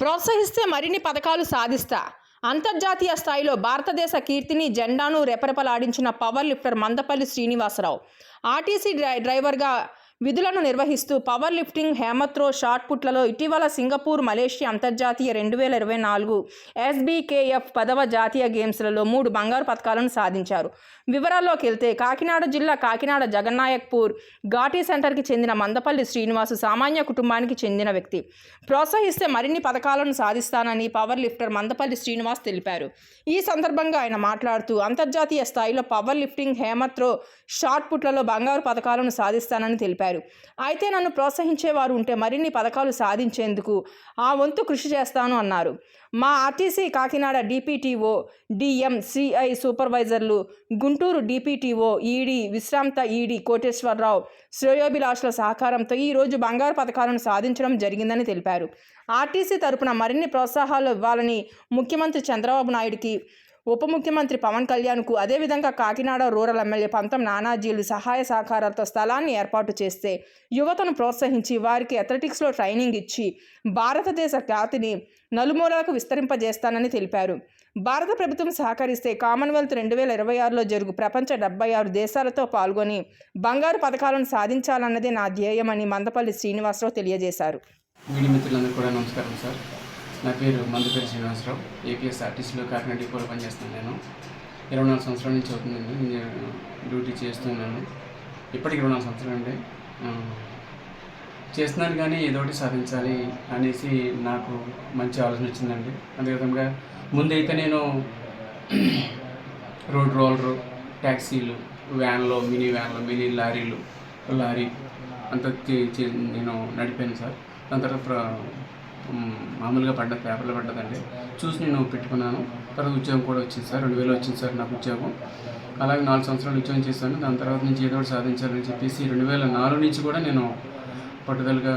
ప్రోత్సహిస్తే మరిన్ని పథకాలు సాధిస్తా. అంతర్జాతీయ స్థాయిలో భారతదేశ కీర్తిని జెండాను రెపరెపలాడించిన power lifter Mandapalli Srinivasarao RTC డ్రైవర్గా విధులను నిర్వహిస్తూ పవర్ లిఫ్టింగ్, హేమత్రో, షాట్ పుట్లలో ఇటీవల సింగపూర్, మలేషియా అంతర్జాతీయ 2024 SBKF 10వ జాతీయ గేమ్స్లలో 3 బంగారు పతకాలను సాధించారు. వివరాల్లోకి వెళ్తే కాకినాడ జిల్లా కాకినాడ జగన్నాయక్పూర్ ఘాటీ సెంటర్కి చెందిన మందపల్లి శ్రీనివాసు సామాన్య కుటుంబానికి చెందిన వ్యక్తి. ప్రోత్సహిస్తే మరిన్ని పథకాలను సాధిస్తానని పవర్ లిఫ్టర్ మందపల్లి శ్రీనివాస్ తెలిపారు. ఈ సందర్భంగా ఆయన మాట్లాడుతూ అంతర్జాతీయ స్థాయిలో పవర్ లిఫ్టింగ్, హేమత్రో, షాట్ పుట్లలో బంగారు పథకాలను సాధిస్తానని తెలిపారు. అయితే నన్ను ప్రోత్సహించేవారు ఉంటే మరిన్ని పథకాలు సాధించేందుకు ఆ వంతు కృషి చేస్తాను అన్నారు. మా ఆర్టీసీ కాకినాడ డిపిటిఓ, డిఎంసిఐ సూపర్వైజర్లు, గుంటూరు డిపిటిఓ, ఈడీ, విశ్రాంత ఈడీ కోటేశ్వరరావు శ్రేయోభిలాషుల సహకారంతో ఈరోజు బంగారు పథకాలను సాధించడం జరిగిందని తెలిపారు. ఆర్టీసీ తరపున మరిన్ని ప్రోత్సాహాలు ఇవ్వాలని ముఖ్యమంత్రి చంద్రబాబు నాయుడికి, ఉప ముఖ్యమంత్రి పవన్ కళ్యాణ్కు, అదేవిధంగా కాకినాడ రూరల్ ఎమ్మెల్యే పంతం నానాజీలు సహాయ సహకారాలతో స్థలాన్ని ఏర్పాటు చేస్తే యువతను ప్రోత్సహించి వారికి అథ్లెటిక్స్లో ట్రైనింగ్ ఇచ్చి భారతదేశ ఖ్యాతిని నలుమూలలకు విస్తరింపజేస్తానని తెలిపారు. భారత ప్రభుత్వం సహకరిస్తే కామన్వెల్త్ 2026లో జరుగు ప్రపంచ 76 దేశాలతో పాల్గొని బంగారు పథకాలను సాధించాలన్నదే నా ధ్యేయమని మందపల్లి శ్రీనివాసరావు తెలియజేశారు. మీడియా మిత్రులందరూ కూడా నమస్కారం సార్. నా పేరు మందపల్లి శ్రీనివాసరావు. ఏపీఎస్ ఆర్టీసీలో కాకినాడ డిపోలో పనిచేస్తున్నాను. నేను 24 సంవత్సరాల నుంచి అవుతుందండి నేను డ్యూటీ చేస్తున్నాను. ఇప్పటికి 24 సంవత్సరాలు అండి చేస్తున్నాను. కానీ ఏదో ఒకటి సాధించాలి అనేసి నాకు మంచి ఆలోచన వచ్చిందండి. అదేవిధంగా ముందైతే నేను రోడ్ రోలరు, ట్యాక్సీలు, వ్యాన్లో, మినీ లారీ అంత నేను నడిపాను సార్. దాని తర్వాత మామూలుగా పేపర్లో పడ్డదండి, చూసి నేను పెట్టుకున్నాను. తర్వాత ఉద్యోగం కూడా వచ్చింది సార్. 2000 వచ్చింది సార్ నాకు ఉద్యోగం. అలాగే 4 సంవత్సరాలు ఉద్యోగం చేశాను. దాని తర్వాత నుంచి ఏదో ఒకటి సాధించాలని చెప్పేసి 2004 నుంచి కూడా నేను పట్టుదలగా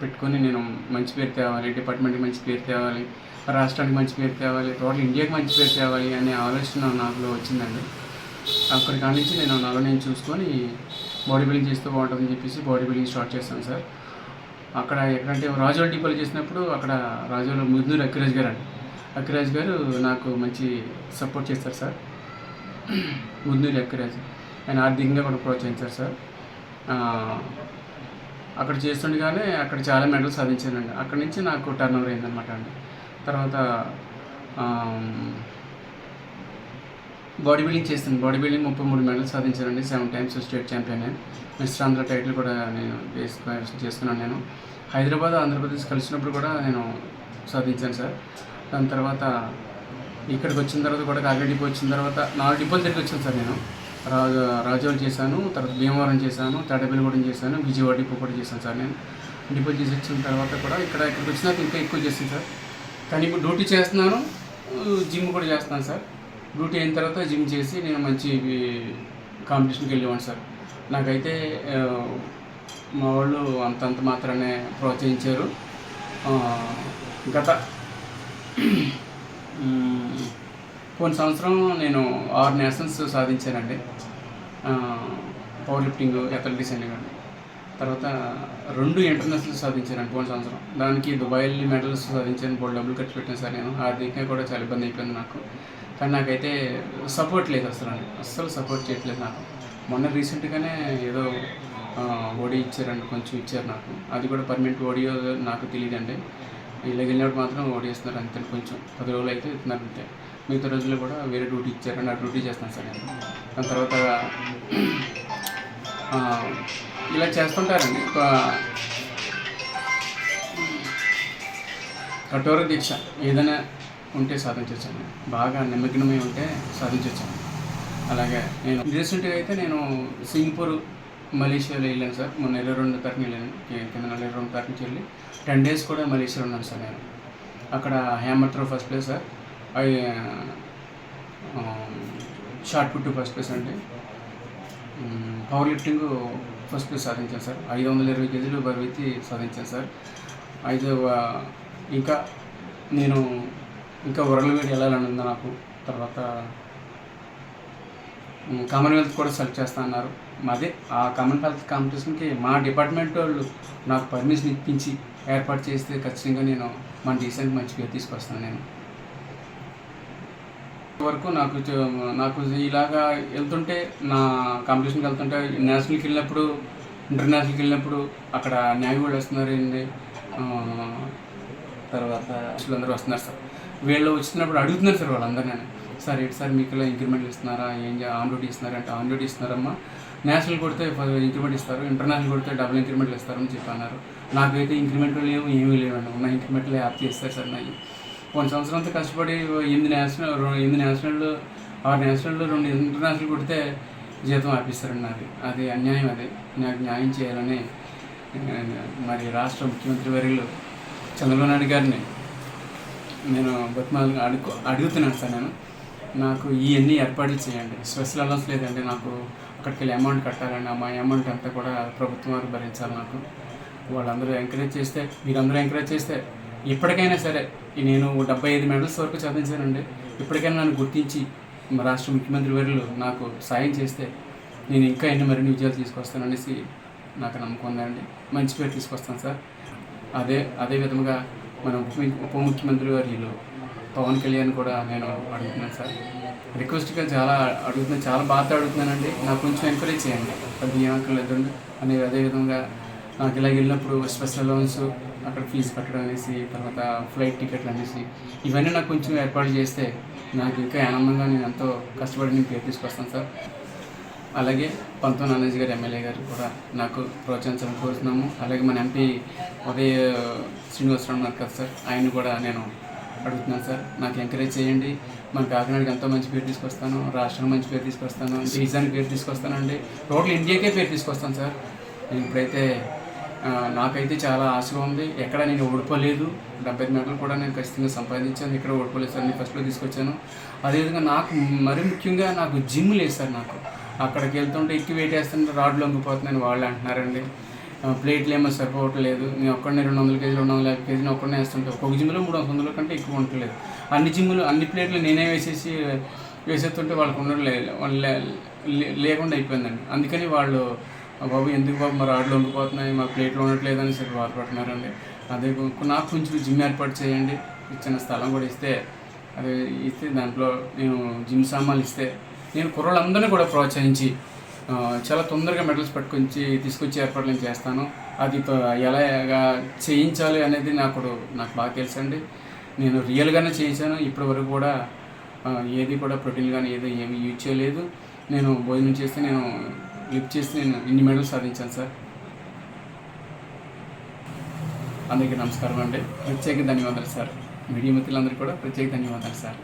పెట్టుకొని నేను మంచి పేరు తేవాలి, డిపార్ట్మెంట్కి మంచి పేరు తేవాలి, రాష్ట్రానికి మంచి పేరు తేవాలి, టోటల్ ఇండియాకి మంచి పేరు తేవాలి అనే ఆలోచన నాకు వచ్చిందండి. అక్కడి కాడి నుంచి నేను నాలో నేను చూసుకొని బాడీ బిల్డింగ్ చేస్తే బాగుంటుందని చెప్పేసి బాడీ బిల్డింగ్ స్టార్ట్ చేస్తాను సార్. అక్కడ ఎక్కడంటే రాజోల్ డిపోలు చేసినప్పుడు అక్కడ రాజోల్ ముద్నూరు అక్కిరాజ్ గారు నాకు మంచి సపోర్ట్ చేస్తారు సార్. ముద్నూరు అక్కిరాజ్ ఆయన ఆర్థికంగా కూడా ప్రోత్సహించారు సార్. అక్కడ చేస్తుండగానే అక్కడ చాలా మెడల్ సాధించానండి. అక్కడి నుంచి నాకు టర్న్ ఓవర్ అయిందనమాట అండి. తర్వాత బాడీ బిల్డింగ్ 33 మెడల్స్ సాధించానండి. 7 times state champion. Mister Andhra title కూడా నేను చేసుకున్నాను. నేను హైదరాబాద్, ఆంధ్రప్రదేశ్ కలిసినప్పుడు కూడా నేను సాధించాను సార్. దాని తర్వాత ఇక్కడికి వచ్చిన తర్వాత కూడా కాకినాడ డిపో వచ్చిన తర్వాత 4 డిపోలు తిరిగి వచ్చాను సార్. నేను రాజోల్ చేశాను, తర్వాత భీమవరం చేశాను, తాడేపల్లిగూడెం చేశాను, విజయవాడ డిపో కూడా చేశాను సార్. నేను డిపో చేసి వచ్చిన తర్వాత కూడా ఇక్కడికి వచ్చినాక ఇంకా ఎక్కువ చేస్తాను సార్. కానీ ఇప్పుడు డ్యూటీ చేస్తున్నాను, జిమ్ కూడా చేస్తున్నాను సార్. డ్యూటీ అయిన తర్వాత జిమ్ చేసి నేను మంచి కాంపిటీషన్కి వెళ్ళేవాడిని సార్. నాకైతే మా వాళ్ళు అంతంత మాత్రానే ప్రోత్సహించారు. గత కొన్ని సంవత్సరం నేను 6 నేషనల్స్ సాధించానండి. పవర్ లిఫ్టింగ్, అథ్లెటిక్స్ అన్ని కానీ. తర్వాత 2 ఇంటర్నేషనల్స్ సాధించానండి పోయిన సంవత్సరం. దానికి దుబాయ్ మెడల్స్ సాధించాను. బోల్డ్ డబ్బులు ఖర్చు పెట్టాను సార్. నేను ఆర్థికంగా కూడా చాలా ఇబ్బంది అయిపోయింది నాకు. కానీ నాకైతే సపోర్ట్ లేదు, అస్సలు సపోర్ట్ చేయట్లేదు నాకు. మొన్న రీసెంట్గానే ఏదో ఓడి ఇచ్చారండి, కొంచెం ఇచ్చారు నాకు. అది కూడా పర్మనెంట్ ఓడియో నాకు తెలియదండి. ఇలా వెళ్ళినప్పుడు మాత్రం ఓడి ఇస్తున్నారు అంతే. కొంచెం 10 రోజులు అయితే ఇస్తున్నారు అంతే. మిగతా రోజుల్లో కూడా వేరే డ్యూటీ ఇచ్చారండి. ఆ డ్యూటీ చేస్తాను సార్ నేను. దాని తర్వాత ఇలా చేస్తుంటారండి. కఠోర దీక్ష ఏదైనా ఉంటే సాధించవచ్చండి. బాగా నిమగ్నమై ఉంటే సాధించవచ్చండి. అలాగే నేను రీసెంట్గా అయితే నేను సింగపూర్, మలేషియాలో వెళ్ళాను సార్. మొన్న 22 తారీఖున వెళ్ళాను. కింద 22 తారీఖు నుంచి వెళ్ళి 10 డేస్ కూడా మలేషియాలో ఉన్నాను సార్. నేను అక్కడ hammer throw first place sir, shot put first place అండి, పవర్ లిఫ్టింగ్ ఫస్ట్ ప్లేస్ సాధించాను సార్. 520 కేజీలు బరువెత్తి సాధించాను సార్. అయితే ఇంకా వరల్డ్ వైడ్ వెళ్ళాలని ఉంది నాకు. తర్వాత కామన్వెల్త్ కూడా సెలెక్ట్ చేస్తా అన్నారు. అదే ఆ కామన్వెల్త్ కాంపిటీషన్కి మా డిపార్ట్మెంట్ వాళ్ళు నాకు పర్మిషన్ ఇప్పించి ఏర్పాటు చేస్తే ఖచ్చితంగా నేను మన దేశానికి మంచి పేరు తీసుకొస్తాను. నేను వరకు నాకు ఇలాగా వెళ్తుంటే, నా కాంపిటీషన్కి వెళ్తుంటే, నేషనల్కి వెళ్ళినప్పుడు, ఇంటర్నేషనల్కి వెళ్ళినప్పుడు అక్కడ న్యాయ వాళ్ళు వస్తున్నారండి, తర్వాత అందరూ వస్తున్నారు సార్. వీళ్ళు వచ్చినప్పుడు అడుగుతున్నారు సార్ వాళ్ళందరూ. నేను సార్ ఏంటి సార్ మీకు ఇలా ఇంక్రిమెంట్లు ఇస్తున్నారా, ఆన్ డ్యూటీ ఇస్తున్నారా అంటే ఆన్ డ్యూటీ ఇస్తున్నారమ్మా, నేషనల్ కొడితే ఇంక్రిమెంట్ ఇస్తారు, ఇంటర్నేషనల్ కొడితే డబుల్ ఇంక్రిమెంట్లు ఇస్తారని చెప్పన్నారు. నాకైతే ఇంక్రిమెంట్లు లేవు, ఏమీ లేవండి. ఉన్న ఇంక్రిమెంట్లు యాప్ చేస్తారు సార్. నాకు కొన్ని సంవత్సరంతో కష్టపడి 8 నేషనల్ 6 నేషనల్ 2 ఇంటర్నేషనల్ కొడితే జీతం ఆపిస్తారండి. అది అన్యాయం. అది నాకు న్యాయం చేయాలని మరి రాష్ట్ర ముఖ్యమంత్రి వర్యులు చంద్రబాబు నాయుడు గారిని నేను అడుగుతున్నాను సార్. నాకు ఇవన్నీ ఏర్పాట్లు చేయండి. స్పెషల్ అలౌన్స్ లేదండి, నాకు అక్కడికి వెళ్ళి అమౌంట్ కట్టాలండి. ఆ అమౌంట్ అంతా కూడా ప్రభుత్వం వారు భరించాలి. నాకు వాళ్ళందరూ ఎంకరేజ్ చేస్తే, మీరందరూ ఎంకరేజ్ చేస్తే ఇప్పటికైనా సరే, నేను 75 మెడల్స్ వరకు సాధించానండి. ఇప్పటికైనా నన్ను గుర్తించి మా రాష్ట్ర ముఖ్యమంత్రి వర్యులు నాకు సాయం చేస్తే నేను ఇంకా మరిన్ని విజయాలు తీసుకొస్తాననేసి నాకు నమ్మకం ఉందండి. మంచి పేరు తీసుకొస్తాను సార్. అదే విధంగా మన ఉప ముఖ్యమంత్రి వర్యులు పవన్ కళ్యాణ్ కూడా నేను అడుగుతున్నాను సార్. రిక్వెస్ట్గా చాలా బాగా అడుగుతున్నానండి. నాకు కొంచెం ఎంకరేజ్ చేయండి. అది ఏమక్కర్లేదండి అనేది. అదేవిధంగా నాకు ఇలా వెళ్ళినప్పుడు స్పెషల్ అలౌన్స్, అక్కడ ఫీజు కట్టడం అనేసి, తర్వాత ఫ్లైట్ టికెట్లు అనేసి, ఇవన్నీ నాకు కొంచెం ఏర్పాటు చేస్తే నాకు ఇంకా ఆనందంగా నేను ఎంతో కష్టపడి నేను పేరు తీసుకొస్తాను సార్. అలాగే పంతొమ్మిది నానాజీ గారు ఎమ్మెల్యే గారు కూడా నాకు ప్రోత్సహించాలని కోరుతున్నాము. అలాగే మన ఎంపీ ఉదయ శ్రీనివాసరావు ఉన్నారు కదా సార్, ఆయన కూడా నేను అడుగుతున్నాను సార్. నాకు ఎంకరేజ్ చేయండి. మన కాకినాడకి ఎంతో మంచి పేరు తీసుకొస్తాను, రాష్ట్రానికి మంచి పేరు తీసుకొస్తాను, దేశానికి పేరు తీసుకొస్తానండి, టోటల్ ఇండియాకే పేరు తీసుకొస్తాను సార్. నేను ఇప్పుడైతే నాకైతే చాలా ఆశగా ఉంది. ఎక్కడ నేను ఓడిపోలేదు. 75 మెడలు కూడా నేను ఖచ్చితంగా సంపాదించాను. ఇక్కడ ఓడిపోలేదు సార్. నేను ఫస్ట్లో తీసుకొచ్చాను. అదేవిధంగా నాకు మరీ ముఖ్యంగా నాకు జిమ్ లేదు సార్. నాకు అక్కడికి వెళ్తుంటే ఎక్కువ వెయిట్ వేస్తుంటే రాడ్లు వంగిపోతున్నాయని వాళ్ళు అంటున్నారండి. ప్లేట్లు ఏమో సరిపోవట్లేదు. నేను ఒక్కడనే 200 కేజీలు 250 కేజీలు ఒక్కడనే వేస్తుంటే ఒక్కొక్క జిమ్లో 300 కంటే ఎక్కువ ఉండట్లేదు. అన్ని ప్లేట్లు నేనే వేసేస్తుంటే వాళ్ళకు ఉండడం లేకుండా అయిపోయిందండి. అందుకని వాళ్ళు బాబు ఎందుకు బాబు మా రాడ్లు వంగిపోతున్నాయి, మా ప్లేట్లు ఉండట్లేదు అని చెప్పి బాధపడుతున్నారండి. అదే నాకు కొంచెం జిమ్ ఏర్పాటు చేయండి. చిన్న స్థలం కూడా ఇస్తే దాంట్లో నేను జిమ్ సామాన్లు ఇస్తే నేను కుర్రోళ్ళందరినీ కూడా ప్రోత్సహించి చాలా తొందరగా మెడల్స్ తీసుకొచ్చి ఏర్పాట్లు నేను చేస్తాను. అది ఎలాగా చేయించాలి అనేది నాకు బాగా తెలుసండి. నేను రియల్గానే చేయించాను. ఇప్పటి వరకు కూడా ఏది కూడా ప్రోటీన్ కానీ ఏమీ యూజ్ చేయలేదు. నేను భోజనం చేస్తే నేను లిఫ్ట్ చేసి నేను ఇన్ని మెడల్స్ సాధించాను సార్. అందరికీ నమస్కారం అండి. ప్రత్యేక ధన్యవాదాలు సార్. మీడియా మిత్రులందరికీ కూడా ప్రత్యేక ధన్యవాదాలు సార్.